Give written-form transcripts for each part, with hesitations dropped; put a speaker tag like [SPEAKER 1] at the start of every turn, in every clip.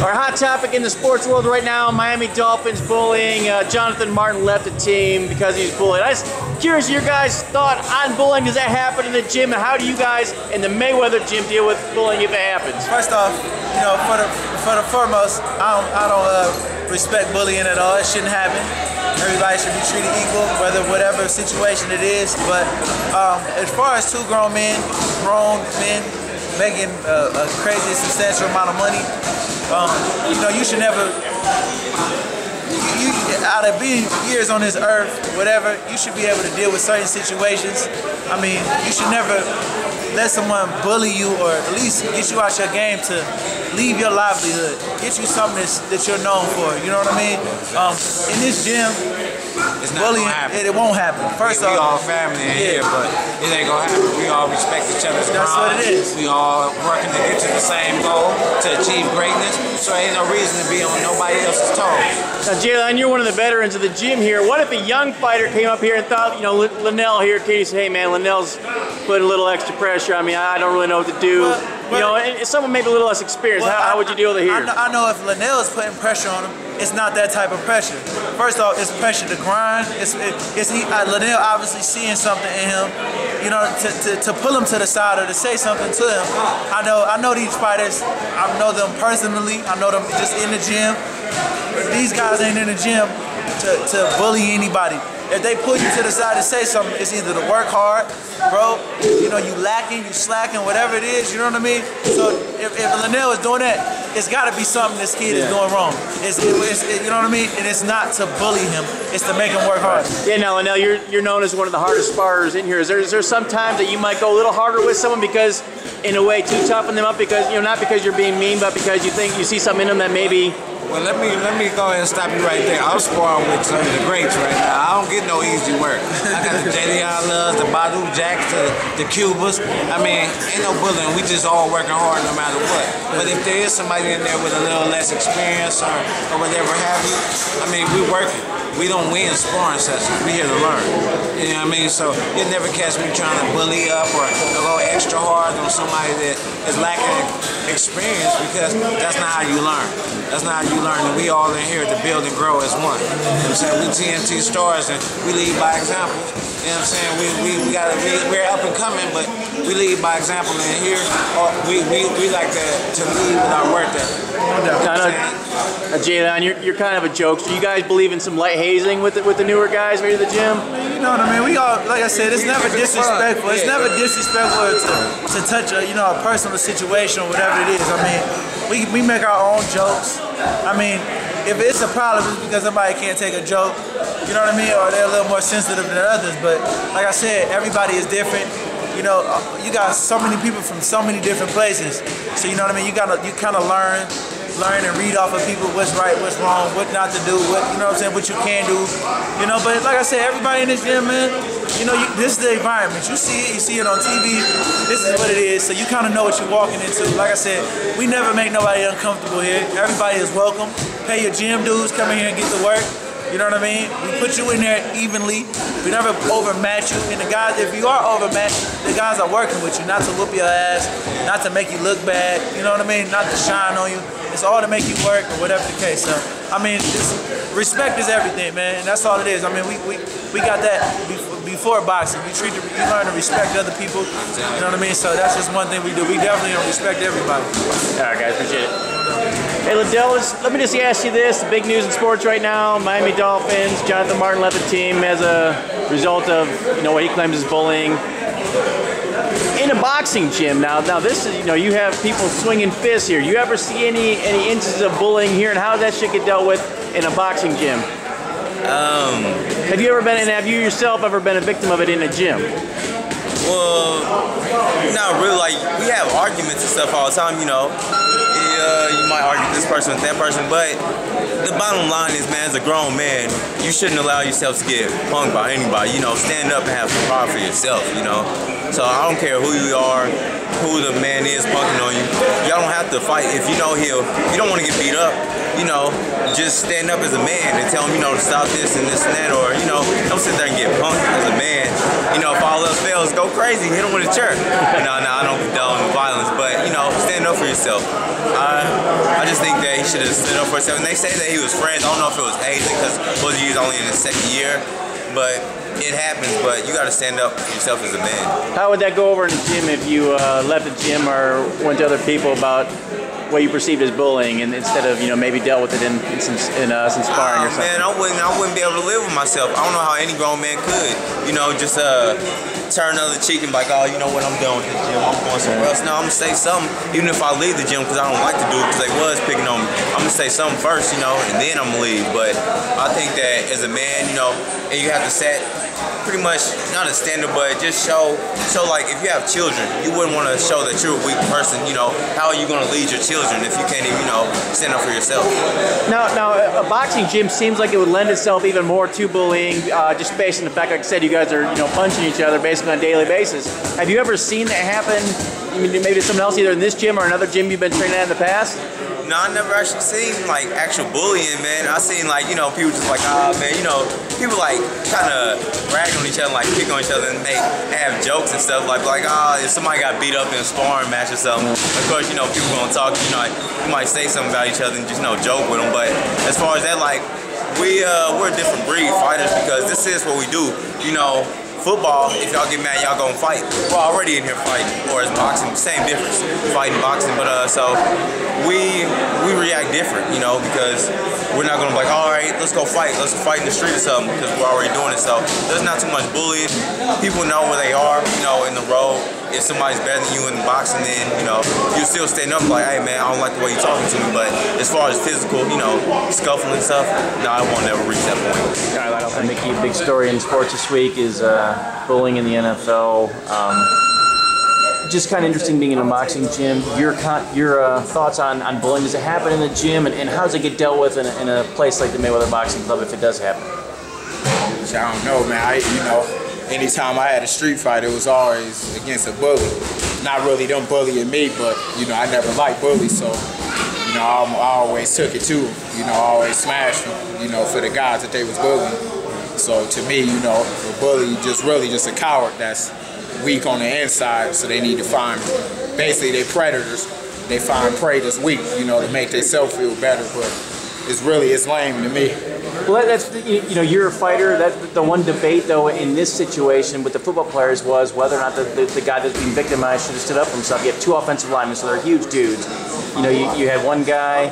[SPEAKER 1] Our hot topic in the sports world right now, Miami Dolphins bullying. Johnathan Martin left the team because he's bullied. I'm just curious your guys' thought on bullying. Does that happen in the gym? And how do you guys in the Mayweather gym deal with bullying if it happens?
[SPEAKER 2] First off, you know, for the foremost, I don't respect bullying at all. It shouldn't happen. Everybody should be treated equal, whatever situation it is. But as far as two grown men making a crazy substantial amount of money, you know, you should never, out of being years on this earth, whatever, you should be able to deal with certain situations. I mean, you should never let someone bully you or at least get you out your game to leave your livelihood, get you something that you're known for, you know what I mean? In this gym, bullying, it won't happen. First
[SPEAKER 3] we
[SPEAKER 2] off,
[SPEAKER 3] all family in here, but it ain't gonna happen. We all respect each other's
[SPEAKER 2] that's what it is.
[SPEAKER 3] We all working to get to the same goal, to achieve greatness, so ain't no reason to be on nobody else's toes.
[SPEAKER 1] Now, Jalen, you're one of the veterans of the gym here. What if a young fighter came up here and thought, you know, Linnell here, Katie said, hey man, Linnell's put a little extra pressure on me. I don't really know what to do. You know, and someone maybe a little less experienced. How would you deal with it here?
[SPEAKER 2] I know if Linnell is putting pressure on him, it's not that type of pressure. First off, it's pressure to grind. Linnell obviously seeing something in him, you know, to pull him to the side or to say something to him. I know these fighters. I know them personally. I know them just in the gym. These guys ain't in the gym to bully anybody. If they pull you to the side to say something, it's either to work hard, bro, you know, you lacking, you slacking, whatever it is, you know what I mean? So if Linnell is doing that, it's got to be something this kid is doing wrong. You know what I mean? And it's not to bully him, it's to make him work hard.
[SPEAKER 1] Yeah, now Linnell, you're known as one of the hardest sparrers in here. Is there some times that you might go a little harder with someone because, in a way, to toughen them up because, you know, not because you're being mean, but because you think you see something in them that maybe...
[SPEAKER 3] Well, let me go ahead and stop you right there. I'm sparring with some of the greats right now. I don't get no easy work. I got the J.D. Loves, the Badu Jacks, the Cubas. I mean, ain't no bullying. We just all working hard no matter what. But if there is somebody in there with a little less experience or whatever have you, I mean, we working. We don't win sparring sessions. We here to learn. You know what I mean? So you'll never catch me trying to bully up or go extra hard on somebody that is lacking experience because that's not how you learn. That's not how you learn. And we all in here to build and grow as one. You know what I'm saying? We TNT stars and we lead by example. You know what I'm saying? We're up and coming, but we lead by example. And here, we like to lead with our work ethic.
[SPEAKER 1] Jalen, you're kind of a jokester. You guys believe in some light hazing with the newer guys here at the gym?
[SPEAKER 2] You know what I mean? We all, like I said, it's never disrespectful. It's never disrespectful to touch a personal situation or whatever it is. I mean, we make our own jokes. I mean, if it's a problem, it's because somebody can't take a joke. You know what I mean? Or they're a little more sensitive than others. But like I said, everybody is different. You know, you got so many people from so many different places. So you know what I mean? You kind of learn and read off of people what's right, what's wrong, what not to do, what, you know what I'm saying, what you can do. You know, but like I said, everybody in this gym, man, you know, this is the environment. You see it on TV. This is what it is. So you kind of know what you're walking into. Like I said, we never make nobody uncomfortable here. Everybody is welcome. Pay your gym dues, come in here and get to work. You know what I mean? We put you in there evenly. We never overmatch you. And the guys, if you are overmatched, the guys are working with you, not to whoop your ass, not to make you look bad. You know what I mean? Not to shine on you. It's all to make you work or whatever the case. So, I mean, respect is everything, man. And that's all it is. I mean, we got that before boxing. You learn to respect other people. You know what I mean? So that's just one thing we do. We definitely don't respect everybody.
[SPEAKER 1] All right, guys, appreciate it. Hey, Liddell, let me just ask you this. The big news in sports right now, Miami Dolphins, Johnathan Martin left the team as a result of, you know, what he claims is bullying. In a boxing gym, now this is, you know, you have people swinging fists here. You ever see any instances of bullying here, and how does that shit get dealt with in a boxing gym? Have you ever been, and have you yourself ever been a victim of it in a gym?
[SPEAKER 4] Well, not really. Like, we have arguments and stuff all the time, you know. You might argue with this person with that person, but the bottom line is, man, as a grown man, you shouldn't allow yourself to get punked by anybody. You know, stand up and have some pride for yourself, you know. So I don't care who you are, who the man is punking on you. Y'all don't have to fight. If you know you don't want to get beat up, you know, just stand up as a man and tell him, you know, to stop this and this and that, or, you know, don't sit there and get punked as a man. You know, if all else fails, go crazy, hit him with a chair. No, I don't condone violence, but, you know, stand up for yourself. I just just think that he should have stood up for himself. And they say that he was friends. I don't know if it was hazing because he was only in his second year, but it happens. But you got to stand up for yourself as a man.
[SPEAKER 1] How would that go over in the gym if you left the gym or went to other people about what you perceived as bullying, and instead of maybe dealt with it in some sparring or something?
[SPEAKER 4] Man, I wouldn't be able to live with myself. I don't know how any grown man could. Just turn the other cheek and be like, oh, you know what, I'm done with this gym. I'm going somewhere else. No, I'm gonna say something, even if I leave the gym because I don't like to do it because they was picking on me. I'm gonna say something first, and then I'm gonna leave. But I think that as a man, and you have to set pretty much not a standard, but just show like if you have children, you wouldn't want to show that you're a weak person. How are you going to lead your children if you can't even stand up for yourself?
[SPEAKER 1] Now a boxing gym seems like it would lend itself even more to bullying, just based on the fact, like I said, you guys are punching each other basically on a daily basis. Have you ever seen that happen? Maybe someone else either in this gym or another gym you've been training at in the past?
[SPEAKER 4] No, I never actually seen like actual bullying, man. I seen like people just like, man, people like kind of brag on each other, like pick on each other, and have jokes and stuff like if somebody got beat up in a sparring match or something. Of course, people gonna talk. You might say something about each other and just joke with them. But as far as that, like we're a different breed fighters because this is what we do. Football, if y'all get mad, y'all gonna fight. We're already in here fighting, or as boxing, same difference, fighting boxing. But so we react different, because we're not gonna be like, all right, let's go fight. Let's fight in the street or something because we're already doing it. So there's not too much bullying. People know where they are, in the road. If somebody's better than you in boxing, then you still stand up like, hey man, I don't like the way you're talking to me. But as far as physical, scuffling and stuff, no, I won't ever reach that point.
[SPEAKER 1] All right, Mickey, a big story in sports this week is bullying in the NFL. Just kind of interesting being in a boxing gym. Your thoughts on bullying? Does it happen in the gym, and how does it get dealt with in a place like the Mayweather Boxing Club if it does happen?
[SPEAKER 5] I don't know, man. Anytime I had a street fight, it was always against a bully. Not really them bullying me, but I never liked bullies, so I always took it to them. I always smashed them, for the guys that they was bullying. So to me, a bully just a coward that's weak on the inside, so they need to find, basically they predators. They find prey that's weak, to make themselves feel better, but it's lame to me.
[SPEAKER 1] Well, that's you're a fighter. The one debate though in this situation with the football players was whether or not the guy that's being victimized should have stood up for himself. You have two offensive linemen, so they're huge dudes. You had one guy,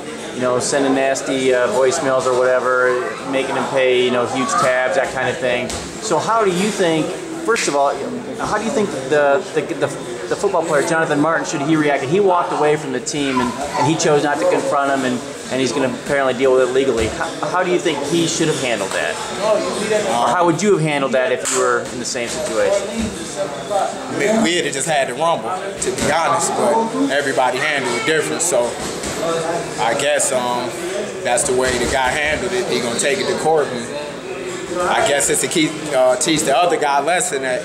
[SPEAKER 1] sending nasty voicemails or whatever, making him pay, huge tabs, that kind of thing. So how do you think? First of all, how do you think the football player Johnathan Martin should he react? He walked away from the team and he chose not to confront him and he's going to apparently deal with it legally. How do you think he should have handled that? Or how would you have handled that if you were in the same situation?
[SPEAKER 5] We'd have just had to rumble, to be honest, but everybody handled it different. So I guess that's the way the guy handled it. He's going to take it to court. And I guess it's to teach the other guy a lesson that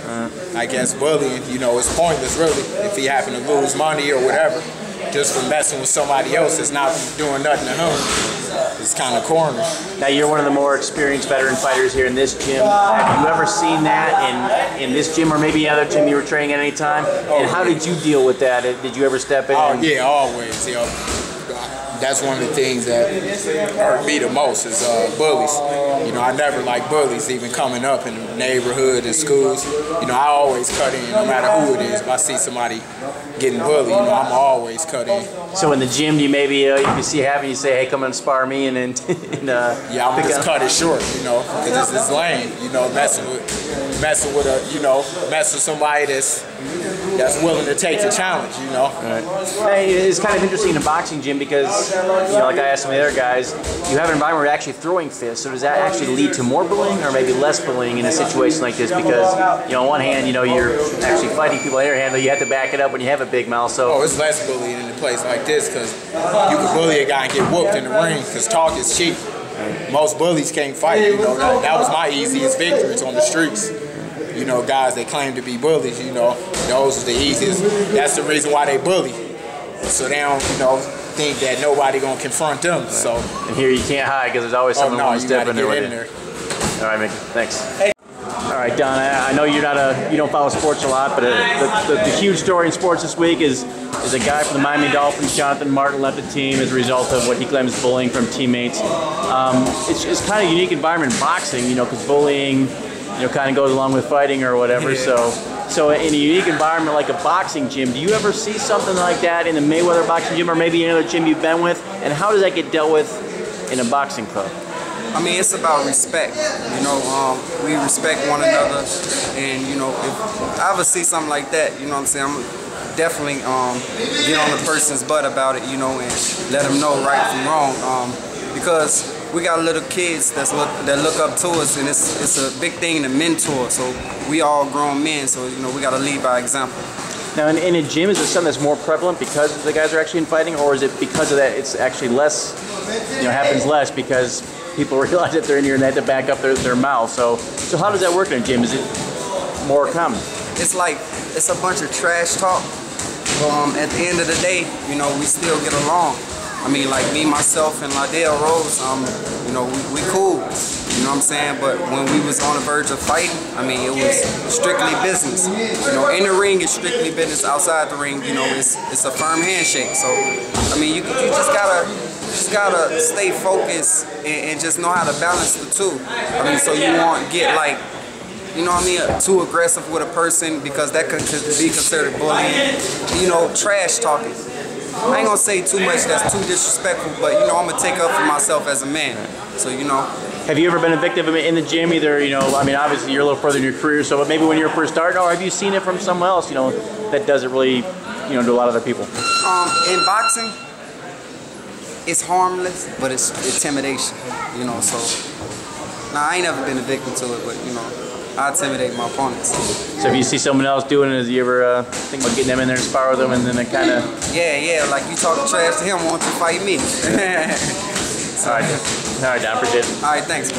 [SPEAKER 5] I guess bullying, is pointless really. If he happen to lose money or whatever, just for messing with somebody else that's not doing nothing to him, it's kind of corny.
[SPEAKER 1] Now you're one of the more experienced veteran fighters here in this gym. Have you ever seen that in this gym or maybe other gym you were training at any time? And how did you deal with that? Did you ever step in?
[SPEAKER 5] Oh yeah, always. That's one of the things that hurt me the most is bullies. I never liked bullies, even coming up in the neighborhood and schools. I always cut in, no matter who it is. If I see somebody getting bullied, I'm always cut in.
[SPEAKER 1] So in the gym, you maybe you can see it happen. You say, "Hey, come and spar me," and
[SPEAKER 5] yeah, I'm just cut it short, because it's lame. Messing with somebody that's willing to take the challenge.
[SPEAKER 1] Right. Hey, it's kind of interesting in a boxing gym because, like I asked some of the other guys, you have an environment where you're actually throwing fists. So does that actually lead to more bullying or maybe less bullying in a situation like this? Because, on one hand, you're actually fighting people. On the other hand, though, you have to back it up when you have a big mouth. So
[SPEAKER 5] it's less bullying in a place like this because you can bully a guy and get whooped in the ring because talk is cheap. Most bullies can't fight. That was my easiest victory. It's on the streets. Guys that claim to be bullies, those are the easiest. That's the reason why they bully. So they don't, think that nobody gonna confront them. Right. So
[SPEAKER 1] and here you can't hide because there's always someone who step in there with you. All right, Mickey. Thanks. Hey. All right, Don. I know you don't follow sports a lot, but the huge story in sports this week is is a guy from the Miami Dolphins. Johnathan Martin left the team as a result of what he claims bullying from teammates. It's kind of a unique environment in boxing, you know, because bullying, you know, kind of goes along with fighting or whatever.
[SPEAKER 6] Yeah.
[SPEAKER 1] So in a unique environment like a boxing gym, do you ever see something like that in the Mayweather Boxing Gym or maybe another gym you've been with? And how does that get dealt with in a boxing club?
[SPEAKER 6] I mean, it's about respect. You know, we respect one another, and you know, if I ever see something like that, you know what I'm saying, I'm definitely get on the person's butt about it, you know, and let them know right from wrong. Because we got little kids that look up to us, and it's a big thing to mentor. So we all grown men, so you know, we got to lead by example.
[SPEAKER 1] Now, in a gym, is it something that's more prevalent because the guys are actually in fighting, or is it because of that it's actually less, you know, happens less because people realize that they're in here and they have to back up their mouth? So how does that work in a gym? Is it more common?
[SPEAKER 6] It's like, it's a bunch of trash talk. At the end of the day, you know, we still get along. I mean, like me, myself, and Liddell Rose, you know, we cool. You know what I'm saying? But when we was on the verge of fighting, I mean, it was strictly business. You know, in the ring, it's strictly business. Outside the ring, you know, it's a firm handshake. So, I mean, you just gotta stay focused and just know how to balance the two. I mean, so you won't get like, you know what I mean, too aggressive with a person, because that could be considered bullying. You know, trash talking. I ain't gonna say too much that's too disrespectful, but you know, I'm gonna take up for myself as a man. So, you know.
[SPEAKER 1] Have you ever been a victim of it in the gym? Either, you know, I mean, obviously you're a little further in your career, so maybe when you're first starting, or have you seen it from someone else, you know, that does it really, you know, to a lot of other people?
[SPEAKER 6] In boxing, it's harmless, but it's intimidation, you know, so. Now, I ain't never been a victim to it, but, you know, I intimidate my opponents.
[SPEAKER 1] So if you see someone else doing it, do you ever think about getting them in there and spar with them, and then it kind of...
[SPEAKER 6] Yeah, like you talking trash to him, won't you fight me?
[SPEAKER 1] All right, Don, appreciate it.
[SPEAKER 6] All right, thanks.